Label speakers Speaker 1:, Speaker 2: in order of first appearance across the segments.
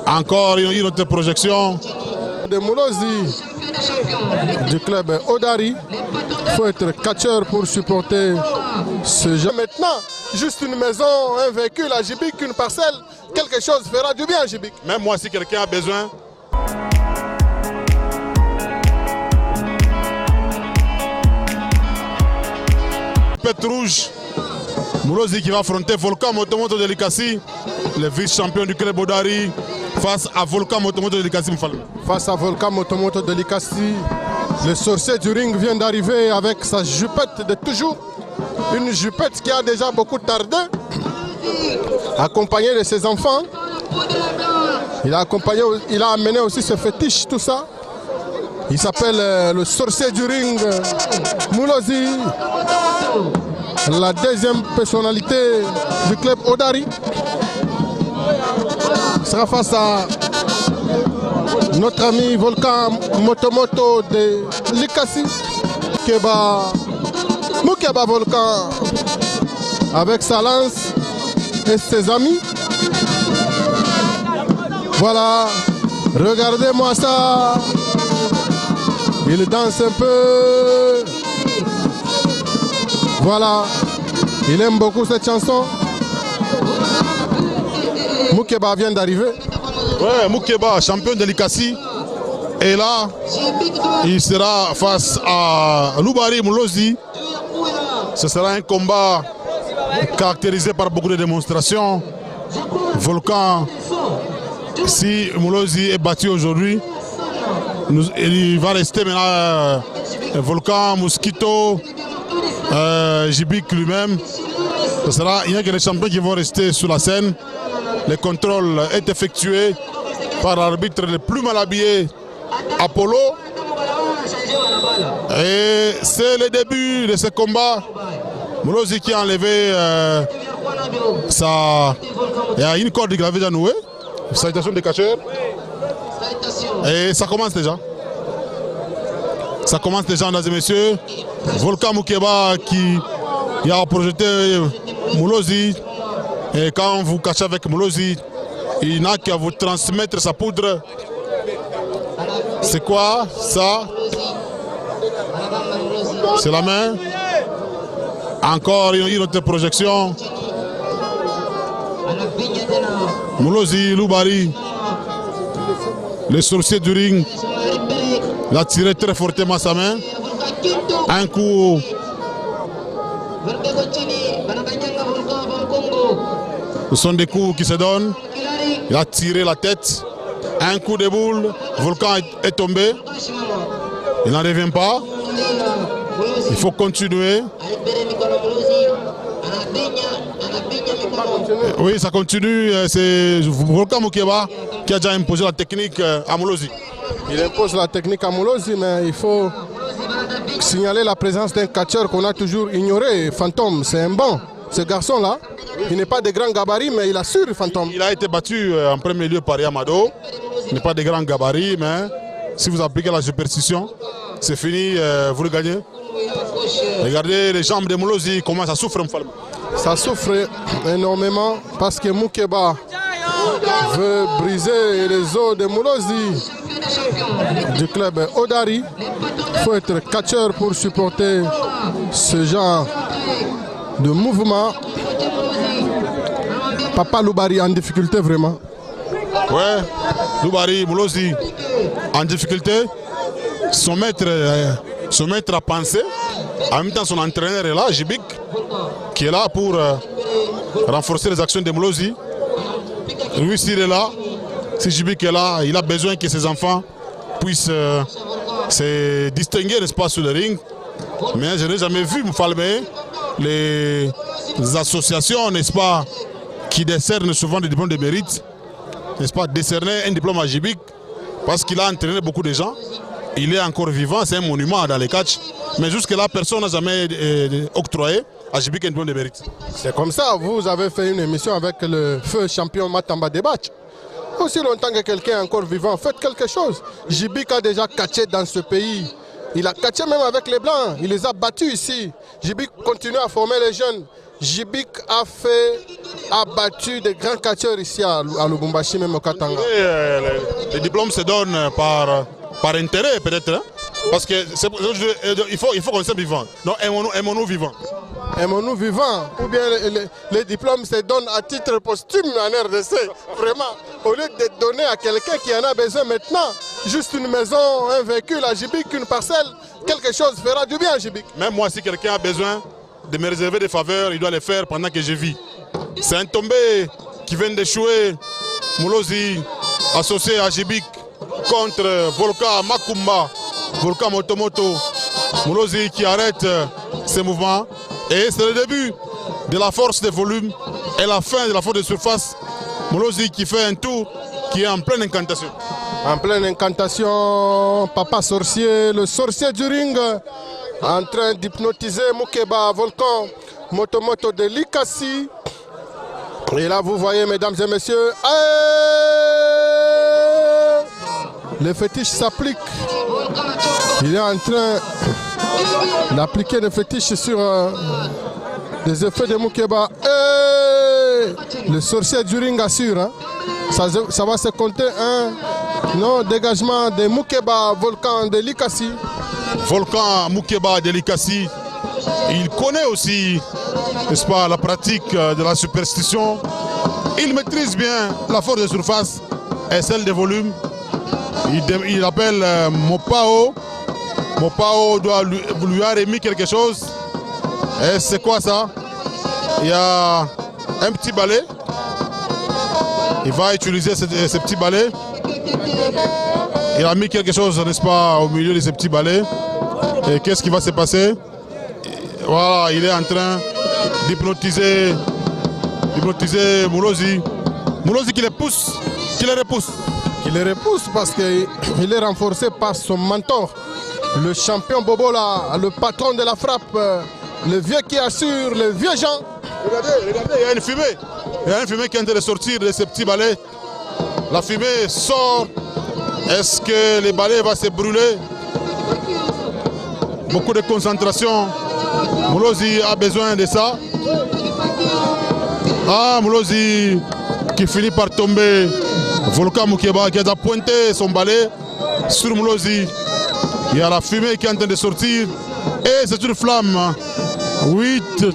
Speaker 1: Encore une autre projection.
Speaker 2: De Moulozi du club Odari. Il faut être catcheur pour supporter ce jeu. Maintenant, juste une maison, un véhicule à Djibick, une parcelle, quelque chose fera du bien à Djibick.
Speaker 1: Même moi, si quelqu'un a besoin. Pète rouge. Moulozi qui va affronter Volcan Motomoto de Likassi, le vice-champion du club Odari, face à Volcan Motomoto de Likassi.
Speaker 2: Face à Volcan Motomoto de Likassi, le sorcier du ring vient d'arriver avec sa jupette de toujours. Une jupette qui a déjà beaucoup tardé, accompagné de ses enfants. Il a amené aussi ses fétiches, tout ça. Il s'appelle le sorcier du ring, Moulozi. La deuxième personnalité du club Odari sera face à notre ami Volcan Motomoto de Likassi. Moukeba Volcan avec sa lance et ses amis. Voilà, regardez-moi ça. Il danse un peu. Voilà, il aime beaucoup cette chanson. Moukeba vient d'arriver.
Speaker 1: Ouais, Moukeba, champion de Likassi. Et là, il sera face à Loubari Moulozi. Ce sera un combat caractérisé par beaucoup de démonstrations. Volcan, si Moulozi est battu aujourd'hui, il va rester maintenant Volcan, Mosquito, Djibick lui-même. Il n'y a que les champions qui vont rester sur la scène. Le contrôle est effectué par l'arbitre le plus mal habillé, Apollo. Et c'est le début de ce combat. Moulozi qui a enlevé il y a une corde qui avait déjà noué. Salutation des catcheurs. Et ça commence déjà. Ça commence déjà, mesdames et messieurs. Volcan Moukeba qui a projeté Moulozi. Et quand vous cachez avec Moulozi, il n'a qu'à vous transmettre sa poudre. C'est quoi ça? C'est la main. Encore une autre projection. Moulozi, Loubari, le sorcier du ring, il a tiré très fortement sa main. Un coup. Ce sont des coups qui se donnent. Il a tiré la tête. Un coup de boule. Volcan est tombé. Il n'en revient pas. Il faut continuer. Oui, ça continue. C'est Volcan Moukeba qui a déjà imposé la technique à Moulozi.
Speaker 2: Il impose la technique à Moulozi, mais il faut signaler la présence d'un catcheur qu'on a toujours ignoré. Fantôme, c'est un bon. Ce garçon-là, il n'est pas de grand gabarit, mais il assure Fantôme.
Speaker 1: Il a été battu en premier lieu par Yamado. Il n'est pas de grand gabarit, mais si vous appliquez la superstition, c'est fini, vous le gagnez. Regardez les jambes de Moulozi, comment ça souffre.
Speaker 2: Ça souffre énormément parce que Moukeba veut briser les os de Moulozi du club Odari. Il faut être catcheur pour supporter ce genre de mouvement. Papa Loubari en difficulté vraiment.
Speaker 1: Ouais, Loubari, Moulozi en difficulté. Son maître a pensé. En même temps, son entraîneur est là, Djibick, qui est là pour renforcer les actions de Moulozi. Lui, s'il est là, si Djibick est là, il a besoin que ses enfants puissent se distinguer, n'est-ce pas, sur le ring. Mais je n'ai jamais vu, Mfalme, les associations, n'est-ce pas, qui décernent souvent des diplômes de mérite, n'est-ce pas, décerner un diplôme à Djibick parce qu'il a entraîné beaucoup de gens. Il est encore vivant, c'est un monument dans les catchs. Mais jusque-là, personne n'a jamais octroyé à Djibick un diplôme de mérite.
Speaker 2: C'est comme ça, vous avez fait une émission avec le feu champion Matamba Debatch. Aussi longtemps que quelqu'un est encore vivant, faites quelque chose. Djibick a déjà catché dans ce pays. Il a catché même avec les Blancs, il les a battus ici. Djibick continue à former les jeunes. Jibik a battu des grands catcheurs ici à Lubumbashi, même au Katanga.
Speaker 1: Les diplômes se donnent par intérêt peut-être, hein? Parce que il faut qu'on soit vivant. Donc aimons-nous vivants.
Speaker 2: Aimons-nous vivants, ou bien les diplômes se donnent à titre posthume en RDC. Vraiment, au lieu de donner à quelqu'un qui en a besoin maintenant, juste une maison, un véhicule à Jibik, une parcelle, quelque chose fera du bien à Jibik.
Speaker 1: Même moi, si quelqu'un a besoin de me réserver des faveurs, il doit les faire pendant que je vis. C'est un tombé qui vient d'échouer, Moulozi, associé à Jibik, contre Volcan Makumba, Volcan Motomoto. Moulozi qui arrête ses mouvements. Et c'est le début de la force de volume et la fin de la force de surface. Moulozi qui fait un tour qui est en pleine incantation.
Speaker 2: En pleine incantation, Papa Sorcier, le sorcier du ring, en train d'hypnotiser Moukeba, Volcan, Motomoto de Likasi. Et là, vous voyez, mesdames et messieurs, le fétiche s'applique. Il est en train d'appliquer le fétiche sur des effets de Moukeba. Le sorcier du ring assure. Hein. Ça va se compter un dégagement de Moukeba, Volcan de Likasi.
Speaker 1: Volcan Moukeba de Likasi, il connaît aussi, n'est-ce pas, la pratique de la superstition. Il maîtrise bien la force de surface et celle de volume. Il appelle Mopao. Mopao lui a remis quelque chose. Et c'est quoi ça? Il y a un petit balai. Il va utiliser ce petit balai. Il a mis quelque chose, n'est-ce pas, au milieu de ces petits balais. Et qu'est-ce qui va se passer? Voilà, il est en train d'hypnotiser Moulozi. Moulozi qui les pousse, qui les repousse.
Speaker 2: Qui les repousse parce qu'il est renforcé par son mentor, le champion Bobola, le patron de la frappe, le vieux qui assure, le vieux Jean.
Speaker 1: Regardez, il y a une fumée. Il y a une fumée qui est en train de sortir de ces petits balais. La fumée sort. Est-ce que le balai va se brûler? Beaucoup de concentration. Moulozi a besoin de ça. Ah, Moulozi qui finit par tomber. Volcan Moukeba qui a pointé son balai sur Moulozi. Il y a la fumée qui est en train de sortir. Et c'est une flamme. 8,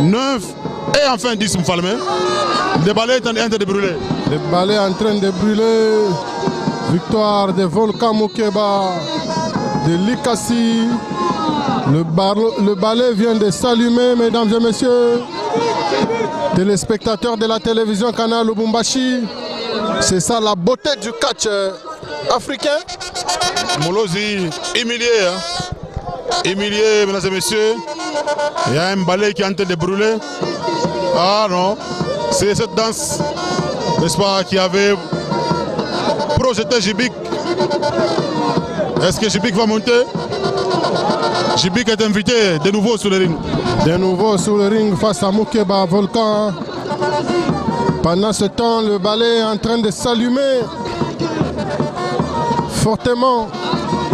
Speaker 1: 9 et enfin 10 Mfalme. Le balai est en train de brûler.
Speaker 2: Le balai est en train de brûler. Victoire de Volcan Moukeba, de Likasi. Le balai vient de s'allumer, mesdames et messieurs. Téléspectateurs de la télévision Canal Lubumbashi. C'est ça la beauté du catch africain.
Speaker 1: Moulozi humilié. Hein? Humilié, mesdames et messieurs. Il y a un balai qui est en train de brûler. Ah non, c'est cette danse, n'est-ce pas, qui avait projeté Jibik. Est-ce que Jibik va monter? Jibik est invité de nouveau sur le ring.
Speaker 2: De nouveau sur le ring face à Moukeba Volcan. Pendant ce temps, le balai est en train de s'allumer fortement.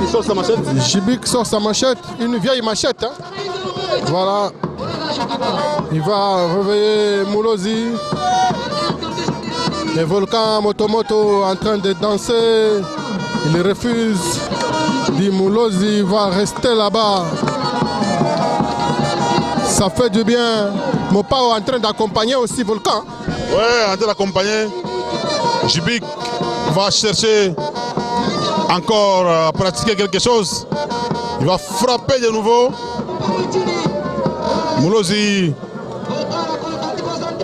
Speaker 1: Il sort sa machette.
Speaker 2: Jibik sort sa machette, une vieille machette. Hein. Voilà. Il va réveiller Moulozi. Et Volcan Motomoto en train de danser. Il refuse. Dit Moulozi va rester là-bas. Ça fait du bien. Mopao en train d'accompagner aussi Volcan.
Speaker 1: Ouais, en train d'accompagner. Jibik va chercher encore à pratiquer quelque chose. Il va frapper de nouveau. Moulozi,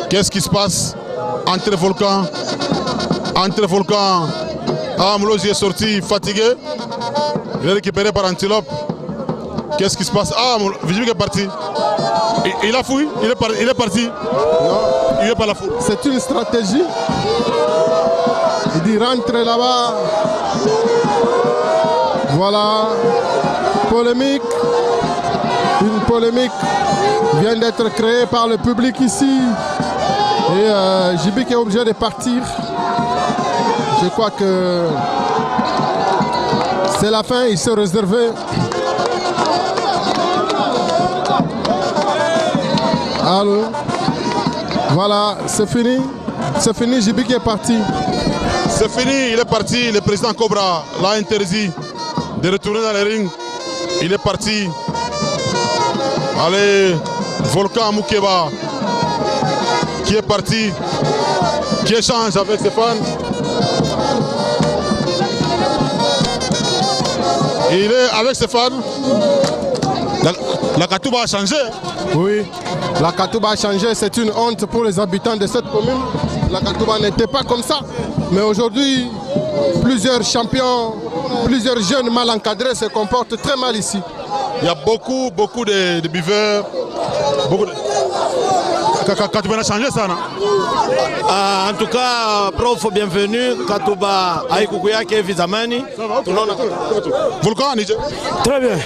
Speaker 1: qu'est-ce qui se passe entre Volcan? Ah, Moulozi est sorti fatigué. Il est récupéré par Antilope. Qu'est-ce qui se passe? Ah, Jibik est parti. Il a fouillé, il est parti.
Speaker 2: Non,
Speaker 1: il n'est pas la foule.
Speaker 2: C'est une stratégie. Il dit rentre là-bas. Voilà. Polémique. Une polémique vient d'être créée par le public ici. Et Jibik est obligé de partir. Je crois que c'est la fin. Il s'est réservé Alors, voilà, c'est fini. C'est fini, Jibik est parti.
Speaker 1: C'est fini, il est parti. Le président Cobra l'a interdit de retourner dans les rings. Il est parti. Allez, Volcan Moukeba qui est parti, qui échange avec ses fans. Il est avec ses fans. La Katouba a changé.
Speaker 2: Oui, la Katouba a changé. C'est une honte pour les habitants de cette commune. La Katouba n'était pas comme ça. Mais aujourd'hui, plusieurs champions, plusieurs jeunes mal encadrés se comportent très mal ici.
Speaker 1: Il y a beaucoup de buveurs. Beaucoup de... Katouba a changé ça, non?
Speaker 3: En tout cas, prof, bienvenue. Katouba Aïkouya qui est Vizamani.
Speaker 1: Volcan, Niger.
Speaker 4: Très bien.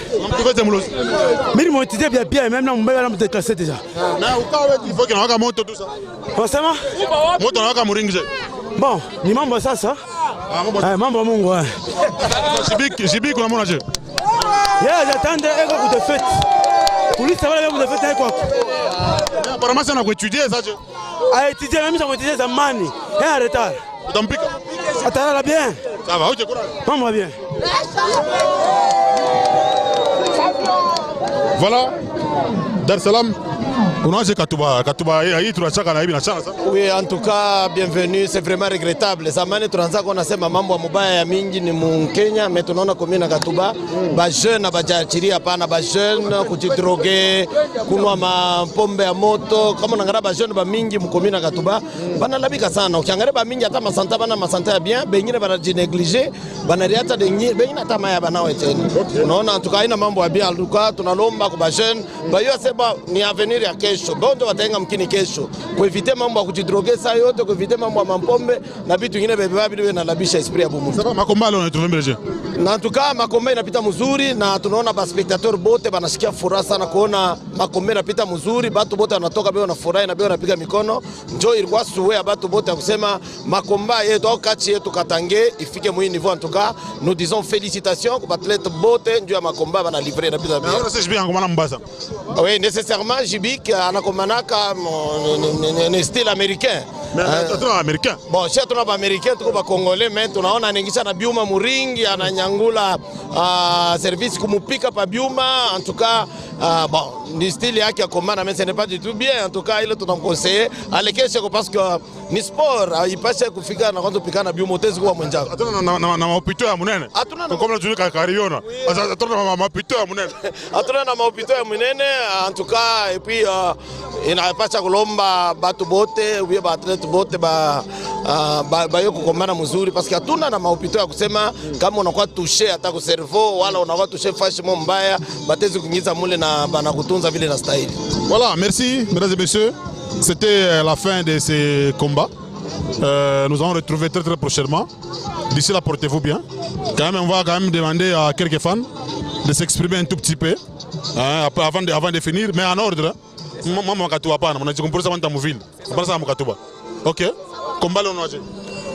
Speaker 1: Mais
Speaker 4: ils m'ont étudié bien, même là, on m'a déclassé déjà.
Speaker 1: Il faut qu'il y ait un monte tout ça.
Speaker 4: Forcément. Bon, ni membre ça. Membre mon gars.
Speaker 1: Jibik, on a mon âge.
Speaker 4: J'attendais un coup de fête. Pour lui, ça va même de fête quoi.
Speaker 1: Apparemment, ça n'a pas étudié ça.
Speaker 4: A étudié, même ça m'a étudié ça mani. Et en retard. Attends là bien.
Speaker 1: Ça va, ok, courage.
Speaker 4: Maman bien.
Speaker 1: Voilà. Dar Salam.
Speaker 3: Oui, en tout cas, bienvenue, c'est vraiment regrettable. Zamani tunaanza kuona sema mambo ya mubaya ya mingi ni mu Kenya, mais tunaona commune na Katuba, ba jeune abajaachiria hapana, ba jeune kujidroge, kunwa mapombe ya moto, kama unaangalia ba jeune ba mingi mu commune na Katuba, banalabika sana. Ukiangalia ba mingi hata masanta bana masanta ya bien, bengine banajineglige, banariata dengi, bengine hata maya banawe tena. Unaona en tout cas ina mambo ya bien, en tout cas tunalomba kwa ba jeune, ba yo sema ni avenir ya kesho. Bondo wataenga mkini kesho. Kuevite mambo ya kujidroge saa yote, kuevite mambo ya mampombe na vitu vingine bebe bibi na labisha esprit ya bumu.
Speaker 1: Sasa makomba leo tunatuvia mbele.
Speaker 3: Na en tout cas makomba inapita mzuri na tunaona ba spectateur bote banashikia furaha sana kuona makomba inapita mzuri, batu bote wanatoka beo na furaha na beo wanapiga mikono. Njoo ilikuwa suwe batu bote ya kusema makomba yetu au kati yetu Katange ifike mwi niveau. En tout cas, nous disons félicitations kwa athlète bote njoo ya makomba bana livrer na pita bien.
Speaker 1: Alors c'est bien ngoma na Mbasa.
Speaker 3: Oui, nécessairement Jibik anakomanaka un style américain.
Speaker 1: Mais américain.
Speaker 3: Bon, si on a américain, tu vas congolais, mais tu as n'engisha na biuma muringi, ananyangula service kumupika pa biuma. En tout cas, bon, ni style yake ya komana, mais ce n'est pas du tout bien. En tout cas, il est tout en conseiller. Alekeshe parce que ni sport, il passe kufika na kwanza pika na biuma utezi kwa mwenjako.
Speaker 1: Atuna na mapito ya munene.
Speaker 3: Atuna
Speaker 1: na kama tunaka kariona. Atuna na mapito ya munene.
Speaker 3: Atuna na mapito ya munene. En tout cas, et puis inapasha kulomba batu bote, uye ba athlete bote ba yo kukombana mzuri parce que hatuna na maupito ya kusema kama unakuwa touché hata ku cerveau wala unakuwa touché fashimo mbaya batezi kuingiza mule na bana kutunza vile na style.
Speaker 1: Voilà, merci mesdames et messieurs. C'était la fin de ces combats. Nous allons retrouver très prochainement. D'ici là, portez-vous bien. Quand même, on va quand même demander à quelques fans de s'exprimer un tout petit peu avant de finir, mais en ordre. Mama Katuba pana, mnajikompoza kwenda muvile. Basi mkatuba. Okay. Komba leo unaje?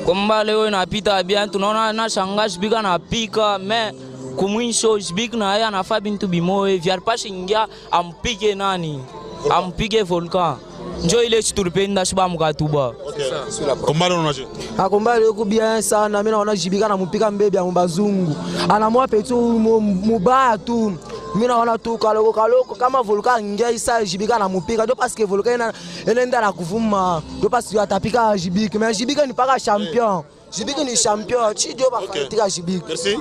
Speaker 5: Komba leo inapita bien, tunaona na shanga Jibik anapika, mais kumwisho Jibik na yeye anafaa bintu bimoe, vyarpasha ingia ampige nani? Ampige Volcan. Njoo ile tulipenda shiba mkatuba.
Speaker 1: Okay. Komba leo unaje?
Speaker 6: Komba leo kubia sana, mimi naona Jibik anampika mbebe ya mbazungu. Anamwa petu mubaya tu. Mimi naona tu kaloko kama Volcan ingia isa Jibik anamupika ndio parce que Volcan inaenda na kuvuma ndio parce que atapika Jibik, mais Jibik ni paka champion. Jibik ni champion, chidio ba fatika Jibik.
Speaker 1: Merci.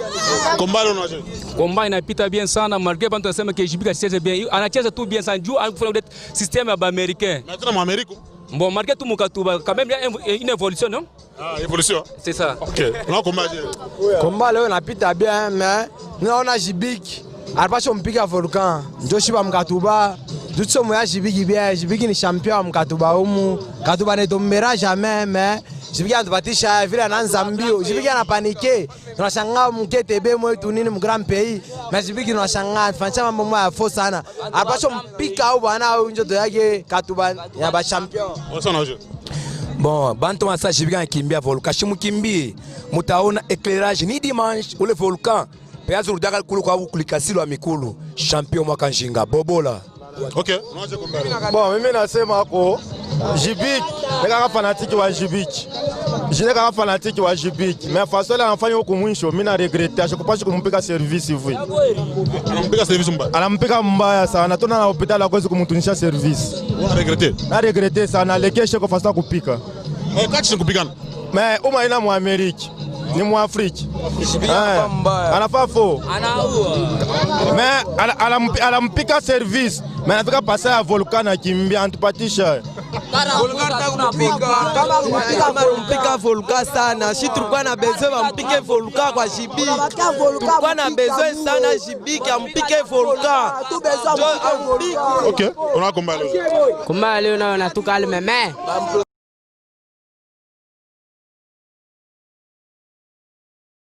Speaker 1: Komba leo unaje?
Speaker 7: Komba inapita bien sana, malgré bantu wasema que Jibik acheze bien. Anacheza tu bien sana juu anafanya ile système ya américain.
Speaker 1: Maintenant en Amérique.
Speaker 7: Bon, malgré tout Mukatuba quand même il y a une évolution, non?
Speaker 1: Ah, évolution.
Speaker 7: C'est ça.
Speaker 1: OK. On komba je.
Speaker 6: Komba leo inapita bien, mais naona Jibik alipasha mpika Volcan ndio shiba mkatuba tutso moya Jibik bien. Jibik ni champion mkatuba umu Katuba ne tombera jamais, mais Jibik anatupatisha vile anaanza mbio. Jibik anapanique, tunashangaa mketebe mwetu nini mu grand pays, mais Jibik tunashangaa fanya mambo moya fo sana. Alipasha mpika au bwana au njoto yake Katuba ya ba champion.
Speaker 8: Bon, bantu masa Jibik anakimbia Volcan, shimukimbie mutaona éclairage ni dimanche ule Volcan. Peazo rudaka kulu kwa kulikasilo wa mikulu champion mwaka njinga bobola.
Speaker 1: Ok.
Speaker 3: Bon, mimi nasema ko Jibik, neka fanatiki wa Jibik. Neka fanatiki wa Jibik. Mais façon la anafanya huko mwisho, mimi na regrette. Ashikupasha kumpika service hivi.
Speaker 1: Anampika service mbaya.
Speaker 3: Anampika mbaya sana. Tuna na hospitali akozi kumtunisha service.
Speaker 1: Una regrette?
Speaker 3: Na regrette sana, lekeshe kwa façon kupika.
Speaker 1: Kati kupikana.
Speaker 3: Mais uma ina mu Amerika. Ni mu Afrika. Anafaa fo.
Speaker 5: Anaua.
Speaker 3: Mais anampika service. Mais anafika pasa ya volcan akimbia antupatisha.
Speaker 6: Kama mpika volcan sana, si tulikuwa na besoin wampike volcan kwa Jibiki. Tulikuwa na besoin sana Jibiki ampike volcan.
Speaker 1: Ok, on a combat.
Speaker 5: Kumba leo na tukalme.